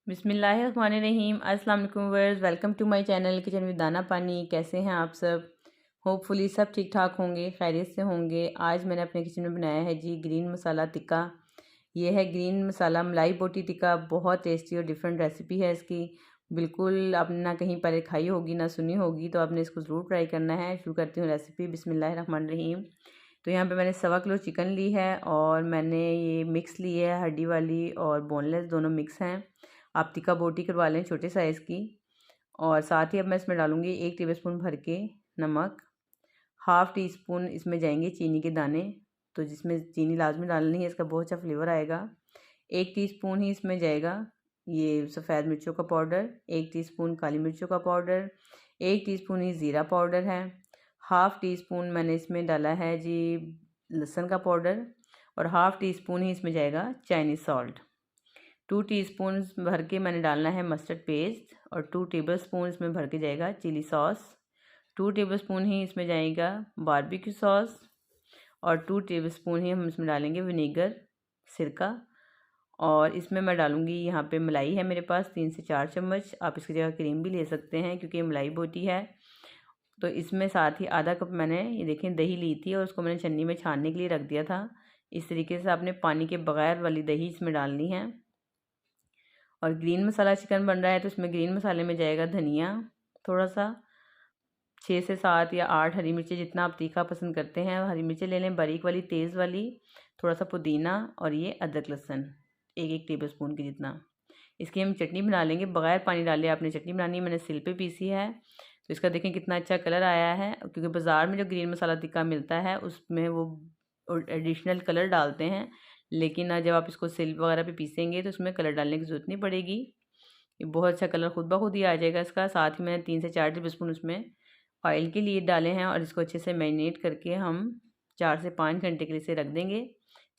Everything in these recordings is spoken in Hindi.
बिस्मिल्लाहिर्रहमानिर्रहीम। अस्सलाम वालेकुम viewers, welcome to my channel kitchen with Dana Pani. कैसे हैं आप सब? होपफुली सब ठीक ठाक होंगे, खैरियत से होंगे। आज मैंने अपने किचन में बनाया है जी ग्रीन मसाला टिक्का। ये है ग्रीन मसाला मलाई बोटी टिक्का। बहुत टेस्टी और डिफरेंट रेसिपी है इसकी। बिल्कुल आपने ना कहीं पहले खाई होगी ना सुनी होगी, तो आपने इसको ज़रूर ट्राई करना है। शुरू करती हूँ रेसिपी। बिस्मिल्लाहिर्रहमानिर्रहीम। तो यहाँ पे मैंने 1.25 किलो चिकन ली है और मैंने ये मिक्स ली है, हड्डी वाली और बोनलेस दोनों मिक्स हैं। आप टिक्का बोटी करवा लें छोटे साइज़ की। और साथ ही अब मैं इसमें डालूँगी 1 टेबलस्पून भर के नमक। हाफ़ टी स्पून इसमें जाएंगे चीनी के दाने, तो जिसमें चीनी लाजमी डालनी है, इसका बहुत अच्छा फ्लेवर आएगा। 1 टीस्पून ही इसमें जाएगा ये सफ़ेद मिर्चों का पाउडर, 1 टीस्पून काली मिर्चों का पाउडर, 1 टीस्पून ही ज़ीरा पाउडर है। हाफ़ टी स्पून मैंने इसमें डाला है जी लहसुन का पाउडर और हाफ़ टी स्पून ही इसमें जाएगा चाइनीज़ सॉल्ट। 2 टीस्पून भर के मैंने डालना है मस्टर्ड पेस्ट और 2 टेबलस्पून इसमें भर के जाएगा चिली सॉस। 2 टेबलस्पून ही इसमें जाएगा बारबेक्यू सॉस और 2 टेबलस्पून ही हम इसमें डालेंगे विनेगर, सिरका। और इसमें मैं डालूँगी, यहाँ पे मलाई है मेरे पास 3 से 4 चम्मच। आप इसकी जगह क्रीम भी ले सकते हैं क्योंकि ये मलाई बोटी है। तो इसमें साथ ही आधा कप मैंने ये देखें दही ली थी और उसको मैंने छन्नी में छानने के लिए रख दिया था। इस तरीके से आपने पानी के बगैर वाली दही इसमें डालनी है। और ग्रीन मसाला चिकन बन रहा है तो इसमें ग्रीन मसाले में जाएगा धनिया थोड़ा सा, 6 से 7 या 8 हरी मिर्चें, जितना आप तीखा पसंद करते हैं हरी मिर्चें ले लें, बारीक वाली तेज़ वाली। थोड़ा सा पुदीना और ये अदरक लहसुन 1-1 टेबलस्पून की जितना। इसकी हम चटनी बना लेंगे, बगैर पानी डाले आपने चटनी बनानी है। मैंने सिल पे पीसी है, तो इसका देखें कितना अच्छा कलर आया है, क्योंकि बाज़ार में जो ग्रीन मसाला टिक्का मिलता है उसमें वो एडिशनल कलर डालते हैं, लेकिन जब आप इसको सिल वगैरह पे पीसेंगे तो इसमें कलर डालने की ज़रूरत नहीं पड़ेगी। ये बहुत अच्छा कलर खुद ब खुद ही आ जाएगा इसका। साथ ही मैंने 3 से 4 टेबलस्पून उसमें ऑयल के लिए डाले हैं और इसको अच्छे से मैरिनेट करके हम 4 से 5 घंटे के लिए से रख देंगे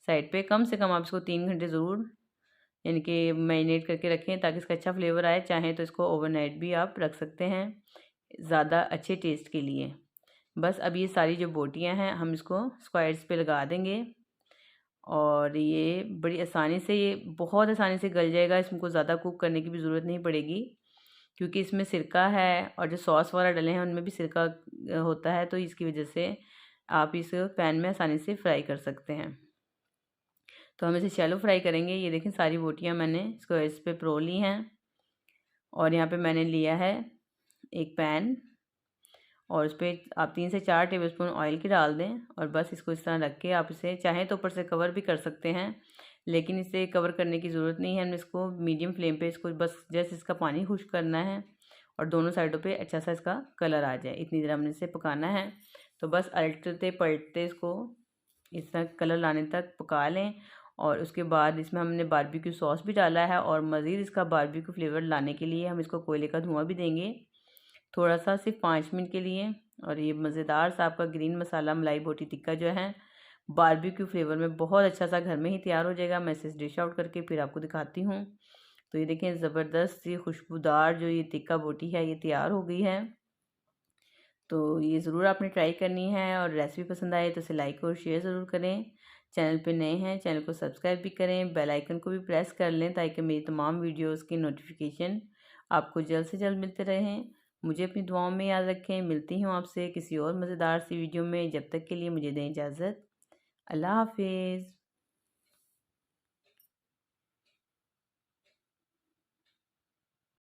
साइड पे। कम से कम आप इसको 3 घंटे ज़रूर यानी कि मैरिनेट करके रखें ताकि इसका अच्छा फ्लेवर आए। चाहें तो इसको ओवरनाइट भी आप रख सकते हैं ज़्यादा अच्छे टेस्ट के लिए। बस अब ये सारी जो बोटियां हैं हम इसको स्क्वायर्स पे लगा देंगे और ये बड़ी आसानी से, ये बहुत आसानी से गल जाएगा। इसको ज़्यादा कुक करने की भी ज़रूरत नहीं पड़ेगी क्योंकि इसमें सिरका है और जो सॉस वगैरह डले हैं उनमें भी सिरका होता है, तो इसकी वजह से आप इस पैन में आसानी से फ्राई कर सकते हैं। तो हम इसे शैलो फ्राई करेंगे। ये देखें सारी बोटियां मैंने इसको इस पे परो ली हैं और यहाँ पे मैंने लिया है एक पैन और उस पर आप 3 से 4 टेबलस्पून ऑयल की डाल दें और बस इसको इस तरह रख के आप इसे चाहें तो ऊपर से कवर भी कर सकते हैं, लेकिन इसे कवर करने की ज़रूरत नहीं है। हमने इसको मीडियम फ्लेम पे इसको बस जैसे इसका पानी खुश्क करना है और दोनों साइडों पे अच्छा सा इसका कलर आ जाए, इतनी देर हमने इसे पकाना है। तो बस अलटते पलटते इसको इस तरह कलर लाने तक पका लें। और उसके बाद इसमें हमने बारबेक्यू सॉस भी डाला है और मज़ीद इसका बारबेक्यू फ्लेवर लाने के लिए हम इसको कोयले का धुआं भी देंगे थोड़ा सा, सिर्फ 5 मिनट के लिए। और ये मज़ेदार सा आपका ग्रीन मसाला मलाई बोटी टिक्का जो है बारबेक्यू फ्लेवर में बहुत अच्छा सा घर में ही तैयार हो जाएगा। मैं इसे डिश आउट करके फिर आपको दिखाती हूँ। तो ये देखें ज़बरदस्त सी खुशबूदार जो ये टिक्का बोटी है ये तैयार हो गई है। तो ये ज़रूर आपने ट्राई करनी है और रेसिपी पसंद आए तो इसे लाइक और शेयर ज़रूर करें। चैनल पे नए हैं चैनल को सब्सक्राइब भी करें, बेल आइकन को भी प्रेस कर लें ताकि मेरी तमाम वीडियोस की नोटिफिकेशन आपको जल्द से जल्द मिलते रहें। मुझे अपनी दुआओं में याद रखें। मिलती हूँ आपसे किसी और मज़ेदार सी वीडियो में। जब तक के लिए मुझे दें इजाज़त। अल्लाह हाफिज़।